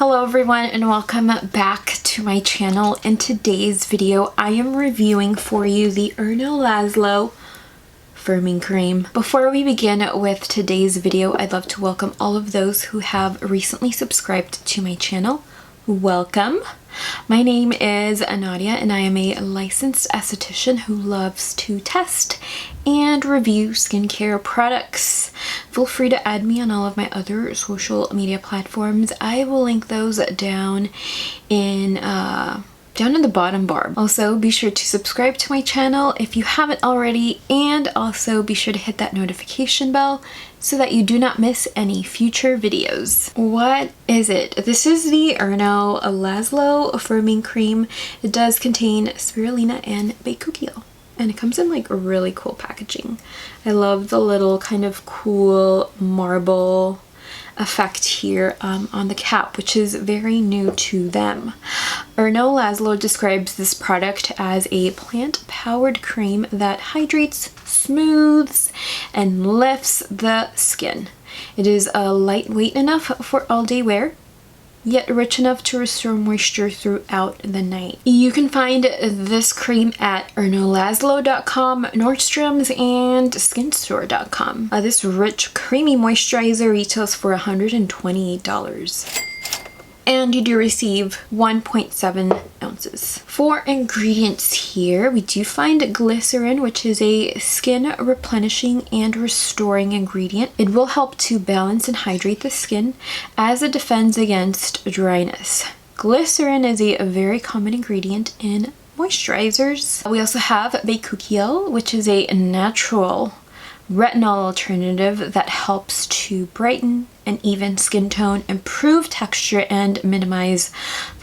Hello everyone and welcome back to my channel. In today's video I am reviewing for you the Erno Laszlo firming cream. Before we begin with today's video, I'd love to welcome all of those who have recently subscribed to my channel. Welcome. My name is Nadia and I am a licensed esthetician who loves to test and review skincare products. Feel free to add me on all of my other social media platforms. I will link those down in the bottom bar. Also, be sure to subscribe to my channel if you haven't already, and also be sure to hit that notification bell so that you do not miss any future videos. What is it? This is the Erno Laszlo firming cream. It does contain spirulina and bakuchiol, and it comes in like a really cool packaging. I love the little kind of cool marble effect here on the cap, which is very new to them. Erno Laszlo describes this product as a plant-powered cream that hydrates, smooths, and lifts the skin. It is lightweight enough for all-day wear, yet rich enough to restore moisture throughout the night. You can find this cream at ernolazlo.com, Nordstrom's, and skinstore.com. This rich, creamy moisturizer retails for $128. And you do receive 1.7 ounces. For ingredients here, we do find glycerin, which is a skin replenishing and restoring ingredient. It will help to balance and hydrate the skin as it defends against dryness. Glycerin is a very common ingredient in moisturizers. We also have bakuchiol, which is a natural retinol alternative that helps to brighten and even skin tone, improve texture, and minimize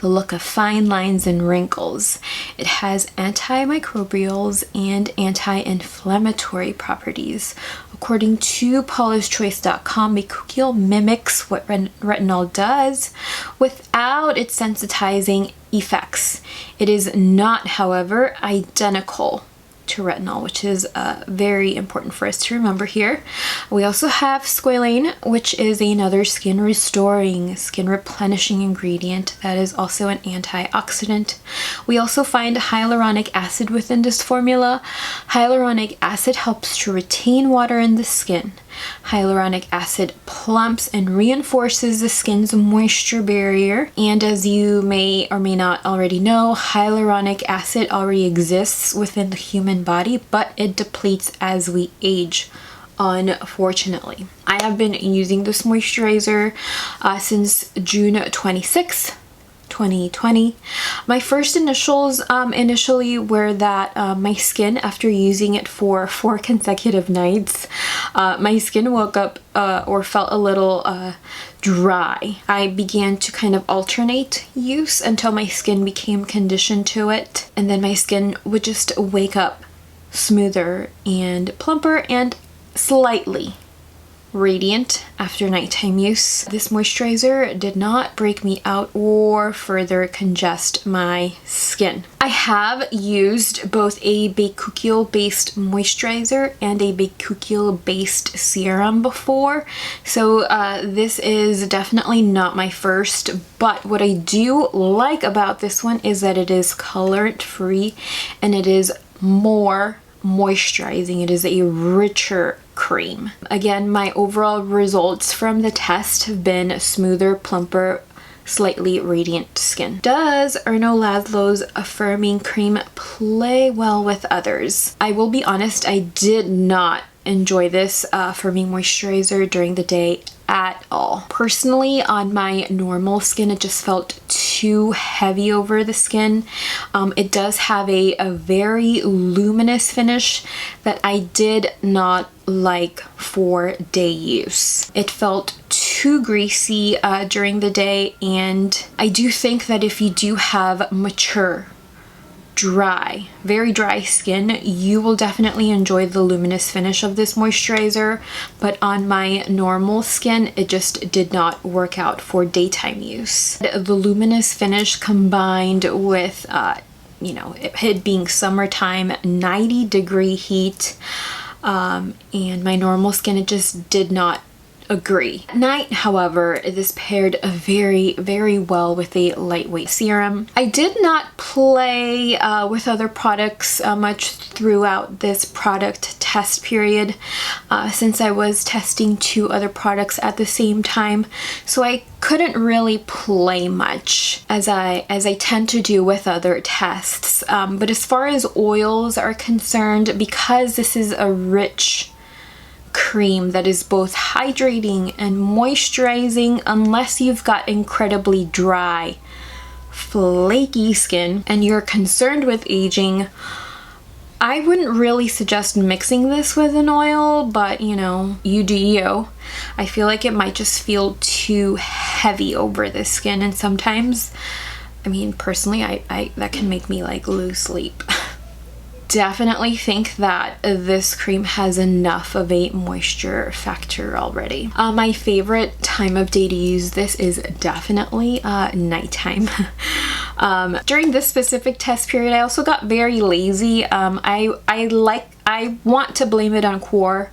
the look of fine lines and wrinkles. It has antimicrobials and anti-inflammatory properties. According to Paula'sChoice.com, bakuchiol mimics what retinol does without its sensitizing effects. It is not, however, identical to retinol, which is very important for us to remember here. We also have squalane, which is another skin restoring, skin replenishing ingredient that is also an antioxidant. We also find hyaluronic acid within this formula. Hyaluronic acid helps to retain water in the skin. Hyaluronic acid plumps and reinforces the skin's moisture barrier, and as you may or may not already know, hyaluronic acid already exists within the human body, but it depletes as we age, unfortunately. I have been using this moisturizer since June 26th. 2020. My first initials initially were that my skin, after using it for 4 consecutive nights, my skin woke up or felt a little dry. I began to kind of alternate use until my skin became conditioned to it, and then my skin would just wake up smoother and plumper and slightly radiant after nighttime use. This moisturizer did not break me out or further congest my skin. I have used both a bakuchiol based moisturizer and a bakuchiol based serum before, so this is definitely not my first, but what I do like about this one is that it is colorant free and it is more moisturizing. It is a richer cream. Again, my overall results from the test have been smoother, plumper, slightly radiant skin. Does Erno Laszlo's firming cream play well with others? I will be honest, I did not enjoy this firming moisturizer during the day at all. Personally, on my normal skin, it just felt too heavy over the skin. It does have a very luminous finish that I did not like for day use. It felt too greasy during the day, and I do think that if you do have mature, very dry skin, you will definitely enjoy the luminous finish of this moisturizer, but on my normal skin it just did not work out for daytime use. The luminous finish combined with you know, it being summertime, 90-degree heat, and my normal skin, it just did not agree. At night, however, this paired very, very well with a lightweight serum. I did not play with other products much throughout this product test period since I was testing 2 other products at the same time, so I couldn't really play much as I tend to do with other tests. But as far as oils are concerned, because this is a rich cream that is both hydrating and moisturizing, unless you've got incredibly dry, flaky skin and you're concerned with aging, I wouldn't really suggest mixing this with an oil, but you know, you do you. I feel like it might just feel too heavy over the skin, and sometimes, I mean, personally, I that can make me like lose sleep. Definitely think that this cream has enough of a moisture factor already. My favorite time of day to use this is definitely nighttime. During this specific test period, I also got very lazy. I want to blame it on core.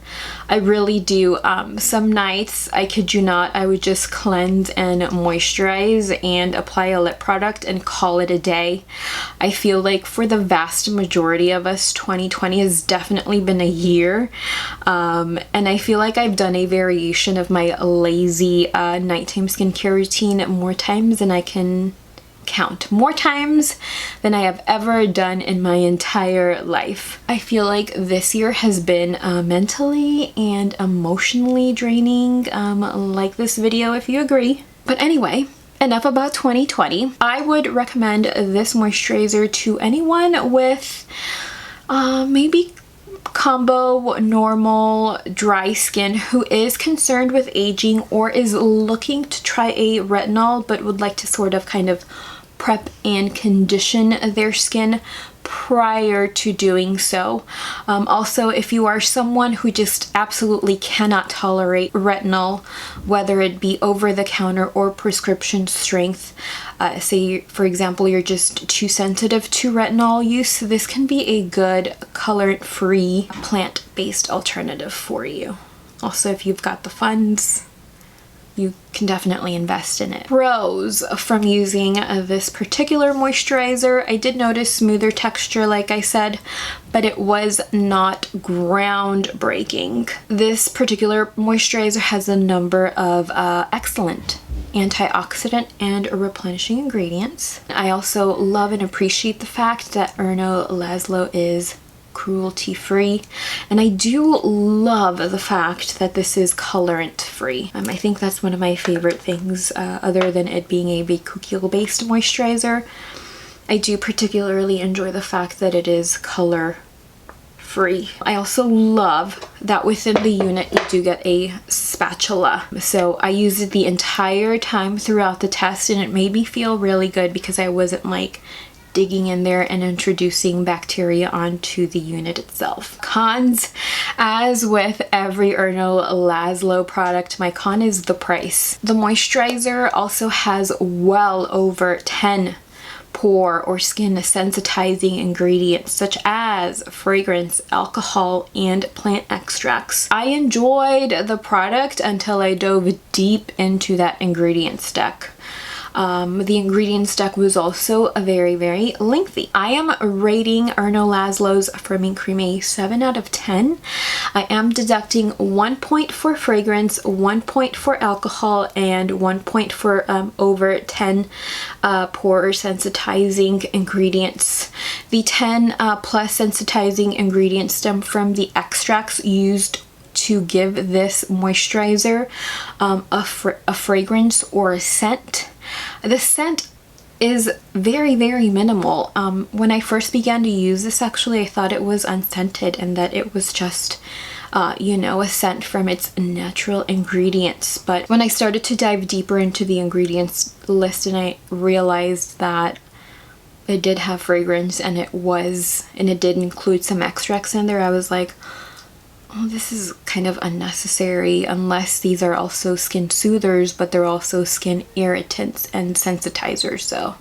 I really do. Some nights, I kid you not, I would just cleanse and moisturize and apply a lip product and call it a day. I feel like for the vast majority of us, 2020 has definitely been a year. And I feel like I've done a variation of my lazy nighttime skincare routine more times than I can count. More times than I have ever done in my entire life. I feel like this year has been mentally and emotionally draining, like this video if you agree. But anyway, enough about 2020. I would recommend this moisturizer to anyone with maybe combo normal dry skin who is concerned with aging or is looking to try a retinol but would like to sort of kind of prep and condition their skin prior to doing so. Also, if you are someone who just absolutely cannot tolerate retinol, whether it be over the counter or prescription strength, say for example you're just too sensitive to retinol use, this can be a good colorant-free plant-based alternative for you. Also, if you've got the funds, you can definitely invest in it. Pros from using this particular moisturizer: I did notice smoother texture, like I said, but it was not groundbreaking. This particular moisturizer has a number of excellent antioxidant and replenishing ingredients. I also love and appreciate the fact that Erno Laszlo is cruelty-free, and I do love the fact that this is colorant-free. I think that's one of my favorite things, other than it being a bakuchiol-based moisturizer. I do particularly enjoy the fact that it is color-free. I also love that within the unit you do get a spatula. So I used it the entire time throughout the test, and it made me feel really good because I wasn't like digging in there and introducing bacteria onto the unit itself. Cons: as with every Erno Laszlo product, my con is the price. The moisturizer also has well over 10 pore or skin sensitizing ingredients such as fragrance, alcohol, and plant extracts. I enjoyed the product until I dove deep into that ingredients deck. The ingredients deck was also very, very lengthy. I am rating Erno Laszlo's firming cream a 7 out of 10. I am deducting 1 point for fragrance, 1 point for alcohol, and 1 point for over 10 pore sensitizing ingredients. The 10 plus sensitizing ingredients stem from the extracts used to give this moisturizer a fragrance or a scent. The scent is very, very minimal. When I first began to use this, actually, I thought it was unscented and that it was just, you know, a scent from its natural ingredients. But when I started to dive deeper into the ingredients list and I realized that it did have fragrance and it did include some extracts in there, I was like, oh, this is kind of unnecessary, unless these are also skin soothers, but they're also skin irritants and sensitizers. So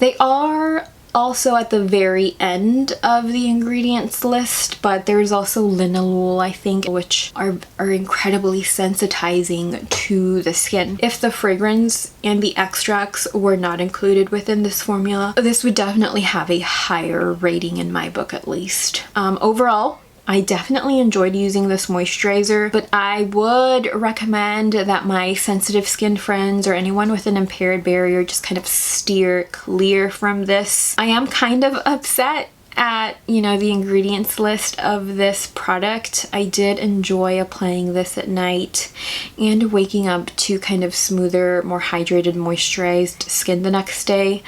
they are also at the very end of the ingredients list, but there's also linalool, I think, which are incredibly sensitizing to the skin. If the fragrance and the extracts were not included within this formula, this would definitely have a higher rating in my book, at least. Overall, I definitely enjoyed using this moisturizer, but I would recommend that my sensitive skin friends or anyone with an impaired barrier just kind of steer clear from this. I am kind of upset at, you know, the ingredients list of this product. I did enjoy applying this at night and waking up to kind of smoother, more hydrated, moisturized skin the next day.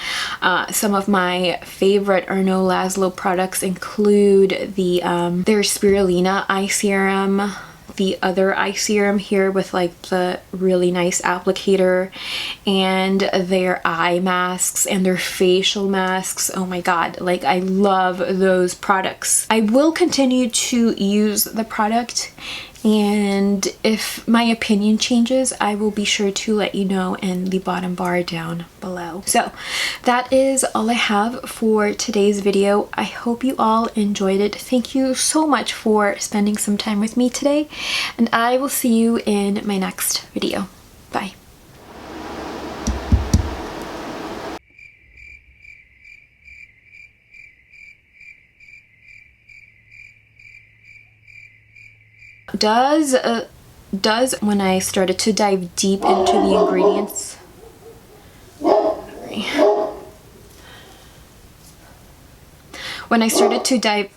Some of my favorite Erno Laszlo products include their spirulina eye serum, the other eye serum here with like the really nice applicator, and their eye masks and their facial masks. Oh my god, like I love those products. I will continue to use the product, and if my opinion changes, I will be sure to let you know in the bottom bar down below. So that is all I have for today's video. I hope you all enjoyed it. Thank you so much for spending some time with me today, and I will see you in my next video. Bye. Does when I started to dive deep into the ingredients, when I started to dive